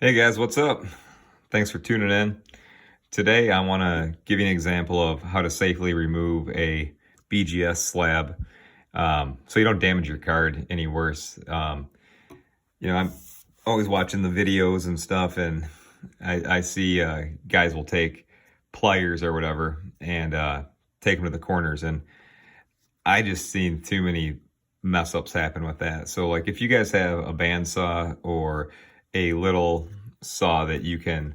Hey guys, what's up? Thanks for tuning in. Today I want to give you an example of how to safely remove a BGS slab so you don't damage your card any worse. I'm always watching the videos and stuff, and I see guys will take pliers or whatever and take them to the corners, and I just seen too many mess ups happen with that. So like if you guys have a bandsaw or a little saw that you can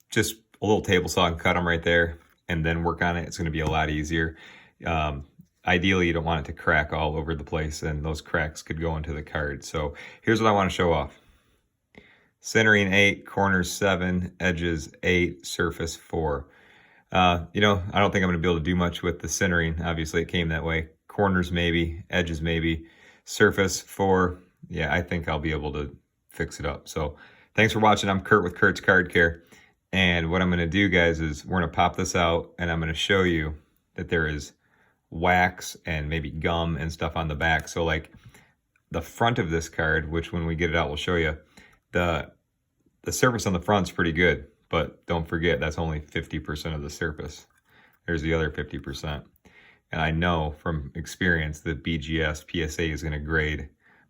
just a little table saw and cut them right there and then work on it, it's going to be a lot easier. Ideally, you don't want it to crack all over the place, and those cracks could go into the card. So here's what I want to show off. Centering 8, corners 7, edges 8, surface 4. I don't think I'm going to be able to do much with the centering. Obviously, it came that way. Corners maybe, edges maybe, surface 4. Yeah, I think I'll be able to fix it up. So thanks for watching. I'm Kurt with Kurt's Card Care. And what I'm going to do, guys, is we're going to pop this out, and I'm going to show you that there is wax and maybe gum and stuff on the back. So like the front of this card, which when we get it out, we'll show you, the surface on the front's pretty good, but don't forget that's only 50% of the surface. There's the other 50%. And I know from experience that BGS PSA is going to grade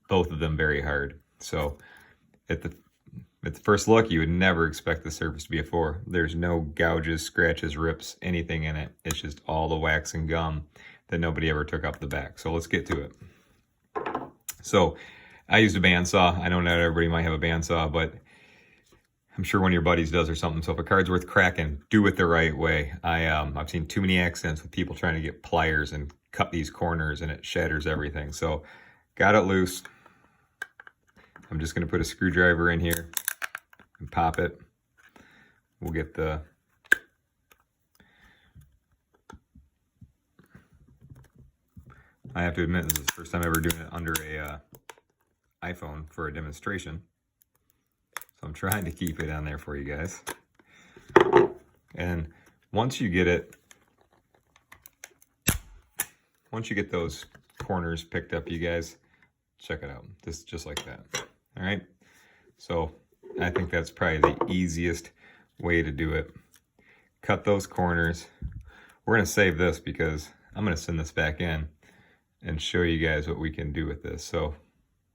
both of them very hard. So at the first look, you would never expect the surface to be a 4. There's no gouges, scratches, rips, anything in it. It's just all the wax and gum that nobody ever took off the back. So let's get to it. So I used a bandsaw. I know not everybody might have a bandsaw, but I'm sure one of your buddies does or something. So if a card's worth cracking, do it the right way. I've seen too many accidents with people trying to get pliers and cut these corners, and it shatters everything. So got it loose. I'm just going to put a screwdriver in here and pop it. We'll get the I have to admit, this is the first time ever doing it under a iPhone for a demonstration. So I'm trying to keep it on there for you guys. And once you get those corners picked up, you guys, check it out. Just like that. All right. So I think that's probably the easiest way to do it. Cut those corners. We're going to save this because I'm going to send this back in and show you guys what we can do with this. So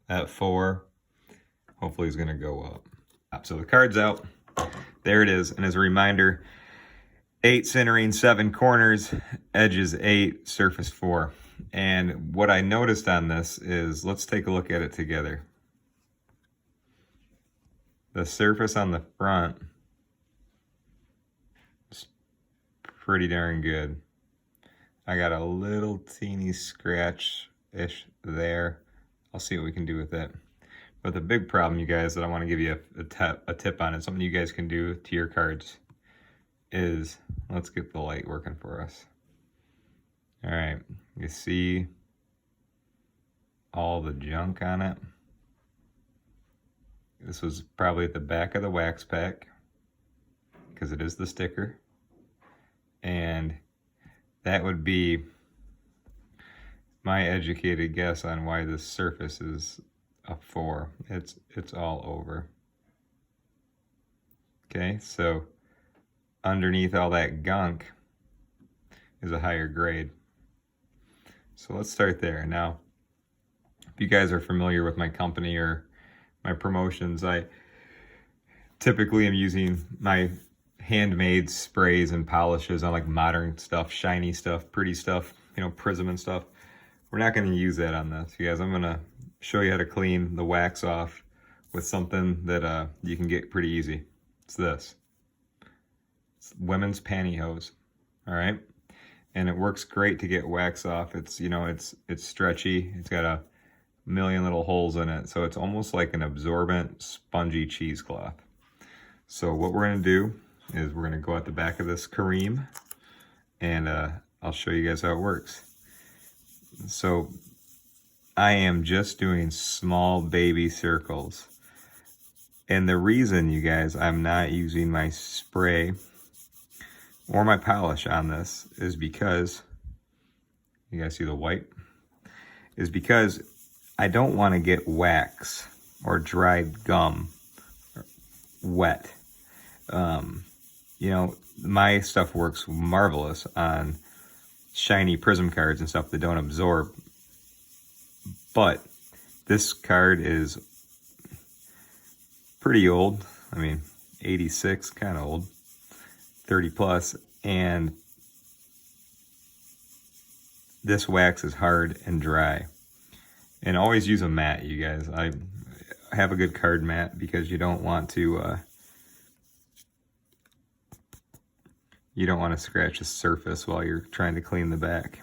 that 4 hopefully is going to go up. So the card's out. There it is. And as a reminder, 8 centering, 7 corners, edges 8, surface 4. And what I noticed on this is, let's take a look at it together. The surface on the front is pretty darn good. I got a little teeny scratch-ish there. I'll see what we can do with it. But the big problem, you guys, that I want to give you a tip on, and something you guys can do to your cards, is, let's get the light working for us. All right, you see all the junk on it? This was probably at the back of the wax pack, because it is the sticker. And that would be my educated guess on why this surface is a 4. It's all over. Okay, so underneath all that gunk is a higher grade. So let's start there. Now, if you guys are familiar with my company or my promotions, I typically am using my handmade sprays and polishes on like modern stuff, shiny stuff, pretty stuff, prism and stuff. We're not going to use that on this, you guys. I'm going to show you how to clean the wax off with something that you can get pretty easy. It's this. It's women's pantyhose. All right, and it works great to get wax off. It's it's stretchy. It's got a million little holes in it, so it's almost like an absorbent, spongy cheesecloth. So what we're going to do is we're going to go at the back of this Kareem, and I'll show you guys how it works. So I am just doing small baby circles. And the reason, you guys, I'm not using my spray or my polish on this is because, you guys see the white? Is because I don't want to get wax or dried gum wet. You know, my stuff works marvelous on shiny Prism cards and stuff that don't absorb, but this card is pretty old. I mean, 86, kind of old, 30 plus, and this wax is hard and dry. And always use a mat, you guys. I have a good card mat because you don't want to scratch the surface while you're trying to clean the back.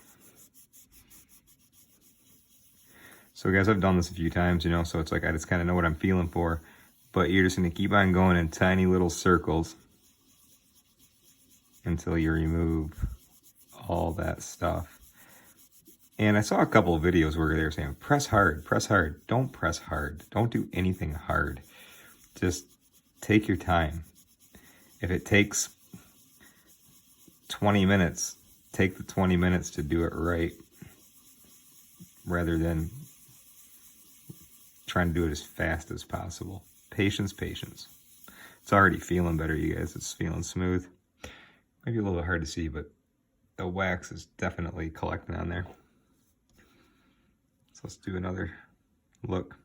So guys, I've done this a few times, you know, so it's like I just kind of know what I'm feeling for. But you're just going to keep on going in tiny little circles until you remove all that stuff. And I saw a couple of videos where they were saying, press hard, press hard. Don't press hard. Don't do anything hard. Just take your time. If it takes 20 minutes, take the 20 minutes to do it right, rather than trying to do it as fast as possible. Patience, patience. It's already feeling better, you guys. It's feeling smooth. Maybe a little bit hard to see, but the wax is definitely collecting on there. So let's do another look.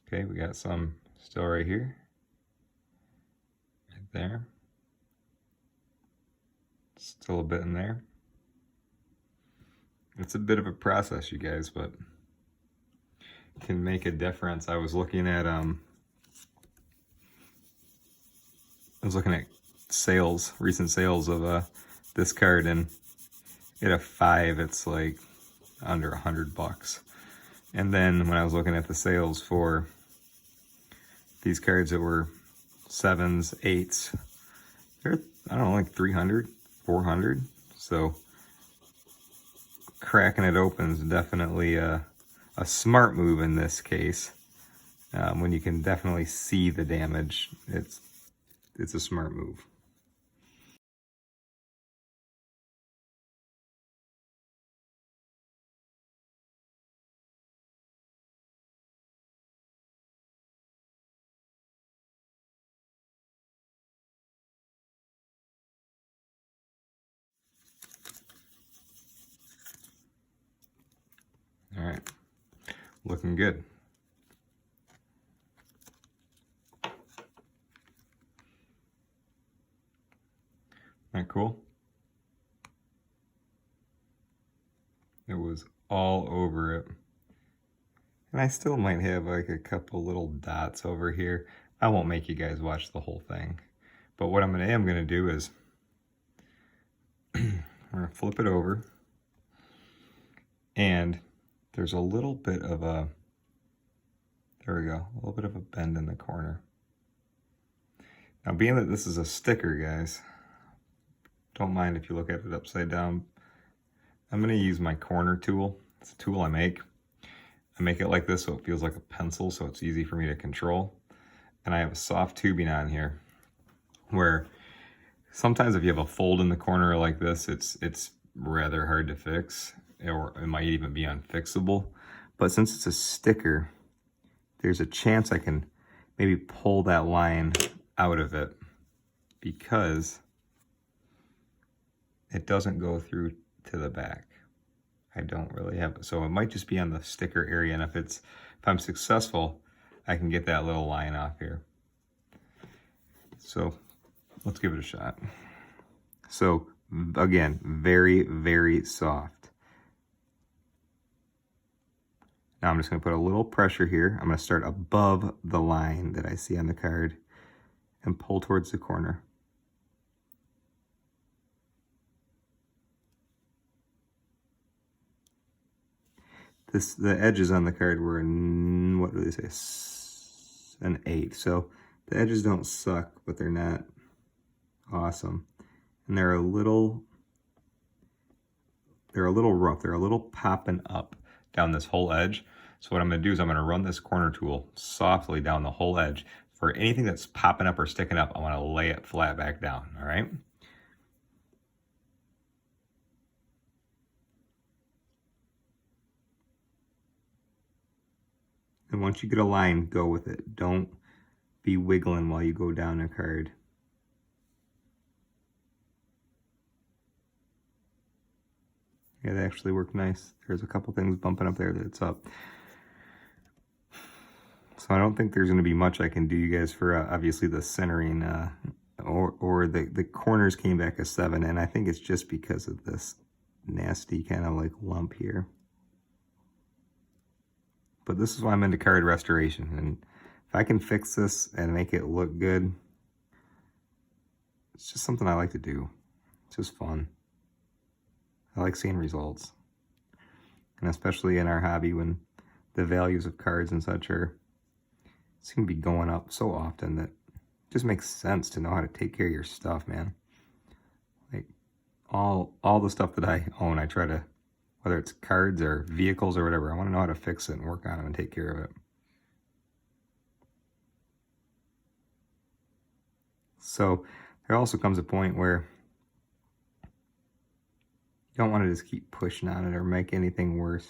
Okay, we got some still right here. Right there. Still a bit in there. It's a bit of a process, you guys, but can make a difference. I was looking at sales, recent sales of this card, and at a 5 it's like under $100. And then when I was looking at the sales for these cards that were 7s, 8s, they're, I don't know, like 300, 400. So cracking it open is definitely a smart move in this case. When you can definitely see the damage, it's a smart move. All right, looking good. Isn't that cool? It was all over it. And I still might have like a couple little dots over here. I won't make you guys watch the whole thing. But what I am gonna do is I'm gonna flip it over, and there's a little bit of a, there we go, a little bit of a bend in the corner. Now, being that this is a sticker, guys, don't mind if you look at it upside down. I'm gonna use my corner tool. It's a tool I make. I make it like this so it feels like a pencil, so it's easy for me to control. And I have a soft tubing on here where sometimes if you have a fold in the corner like this, it's rather hard to fix, or it might even be unfixable. But since it's a sticker, there's a chance I can maybe pull that line out of it, because it doesn't go through to the back. I don't really have it. So it might just be on the sticker area, and if I'm successful, I can get that little line off here. So let's give it a shot. So again, very, very soft. Now I'm just gonna put a little pressure here. I'm gonna start above the line that I see on the card and pull towards the corner. The edges on the card were what do they say? An 8. So the edges don't suck, but they're not awesome. And they're a little rough. They're a little popping up down this whole edge. So what I'm gonna do is I'm gonna run this corner tool softly down the whole edge. For anything that's popping up or sticking up, I wanna lay it flat back down, all right? And once you get a line, go with it. Don't be wiggling while you go down a card. Yeah, that actually worked nice. There's a couple things bumping up there that it's up. So I don't think there's going to be much I can do, you guys, for obviously the centering, or the corners came back a 7, and I think it's just because of this nasty kind of like lump here. But this is why I'm into card restoration, and if I can fix this and make it look good, it's just something I like to do. It's just fun. I like seeing results, and especially in our hobby when the values of cards and such seem to be going up so often that it just makes sense to know how to take care of your stuff, man. Like all the stuff that I own, I try to, whether it's cards or vehicles or whatever, I want to know how to fix it and work on it and take care of it. So there also comes a point where you don't want to just keep pushing on it or make anything worse.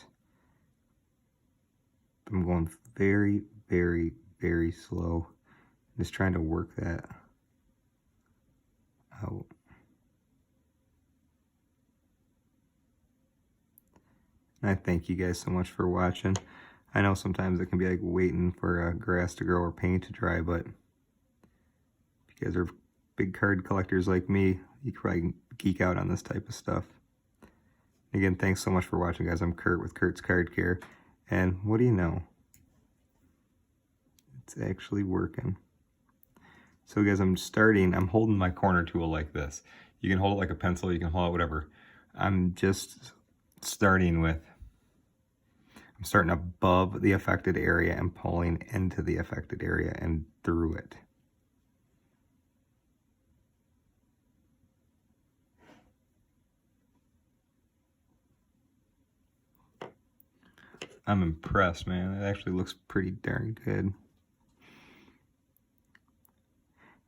I'm going very, very, very slow. Just trying to work that out. And I thank you guys so much for watching. I know sometimes it can be like waiting for grass to grow or paint to dry, but if you guys are big card collectors like me, you can probably geek out on this type of stuff. Again, thanks so much for watching, guys. I'm Kurt with Kurt's Card Care, and what do you know? It's actually working. So guys, I'm holding my corner tool like this. You can hold it like a pencil, you can hold it whatever. I'm starting above the affected area and pulling into the affected area and through it. I'm impressed, man. It actually looks pretty darn good.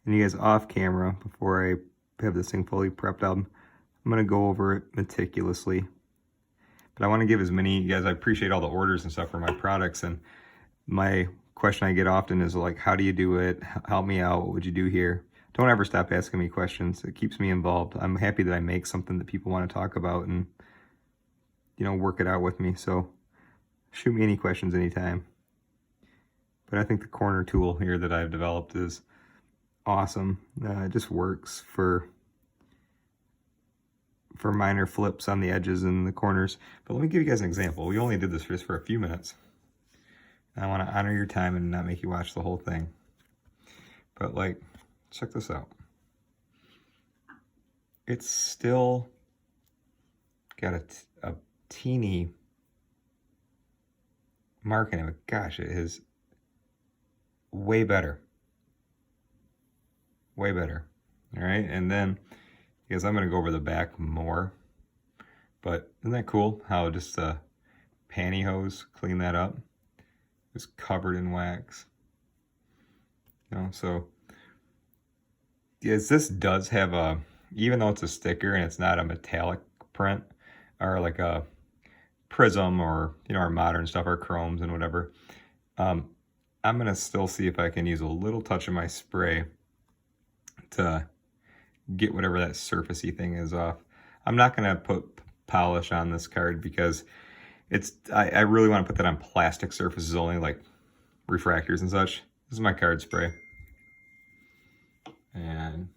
And you guys, off camera, before I have this thing fully prepped up, I'm going to go over it meticulously. But I want to give as many, you guys, I appreciate all the orders and stuff for my products, and my question I get often is like, how do you do it? Help me out. What would you do here? Don't ever stop asking me questions. It keeps me involved. I'm happy that I make something that people want to talk about and, you know, work it out with me. So shoot me any questions anytime. But I think the corner tool here that I've developed is awesome. It just works for minor flips on the edges and the corners. But let me give you guys an example. We only did this just for a few minutes. I want to honor your time and not make you watch the whole thing. But like, check this out. It's still got a teeny mark in it, but gosh, it is way better. Way better. All right, and then, because I'm going to go over the back more, but isn't that cool how just pantyhose clean that up? It's covered in wax. You know, so yes, this does have a, even though it's a sticker and it's not a metallic print or like a prism or, you know, our modern stuff, our chromes and whatever, I'm going to still see if I can use a little touch of my spray to get whatever that surfacey thing is off. I'm not going to put polish on this card because I really want to put that on plastic surfaces only, like refractors and such. This is my card spray. And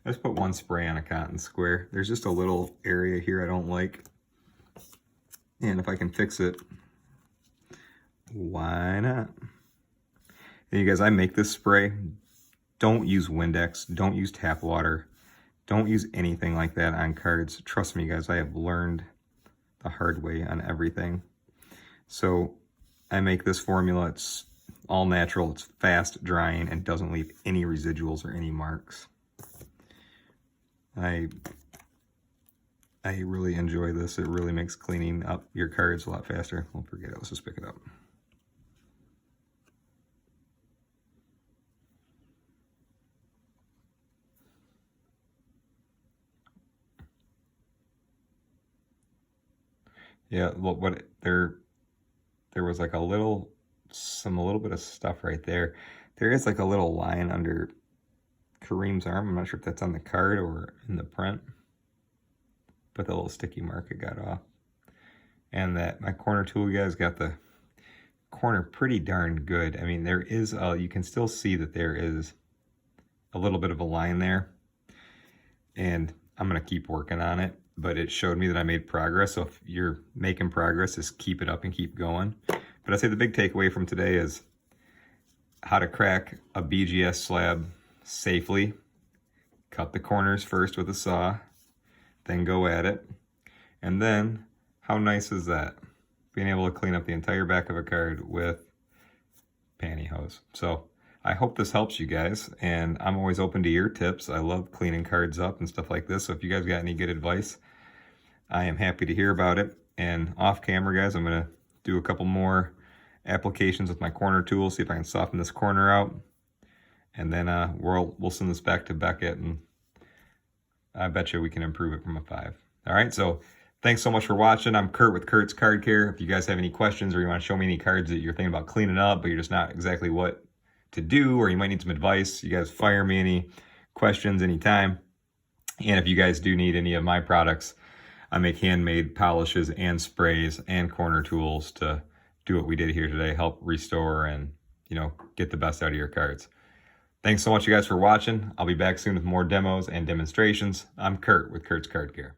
I just put one spray on a cotton square. There's just a little area here I don't like. And if I can fix it, why not? And you guys, I make this spray. Don't use Windex. Don't use tap water. Don't use anything like that on cards. Trust me, guys, I have learned the hard way on everything. So I make this formula. It's all natural. It's fast drying and doesn't leave any residuals or any marks. I really enjoy this. It really makes cleaning up your cards a lot faster. Don't forget it. Let's just pick it up. Yeah, well, there was like a little bit of stuff right there. There is like a little line under Kareem's arm. I'm not sure if that's on the card or in the print, but the little sticky mark it got off. And that my corner tool guys got the corner pretty darn good. I mean, there is you can still see that there is a little bit of a line there, and I'm gonna keep working on it, but it showed me that I made progress. So if you're making progress, just keep it up and keep going. But I say the big takeaway from today is how to crack a BGS slab safely. Cut the corners first with a saw, then go at it. And then, how nice is that? Being able to clean up the entire back of a card with pantyhose. So I hope this helps you guys, and I'm always open to your tips. I love cleaning cards up and stuff like this. So if you guys got any good advice, I am happy to hear about it. And off camera, guys, I'm gonna do a couple more applications with my corner tool, see if I can soften this corner out. And then we'll send this back to Beckett, and I bet you we can improve it from a 5. All right, so thanks so much for watching. I'm Kurt with Kurt's Card Care. If you guys have any questions or you want to show me any cards that you're thinking about cleaning up, but you're just not exactly what to do, or you might need some advice, you guys fire me any questions anytime. And if you guys do need any of my products, I make handmade polishes and sprays and corner tools to do what we did here today, help restore and, you know, get the best out of your cards. Thanks so much, you guys, for watching. I'll be back soon with more demos and demonstrations. I'm Kurt with Kurt's Card Care.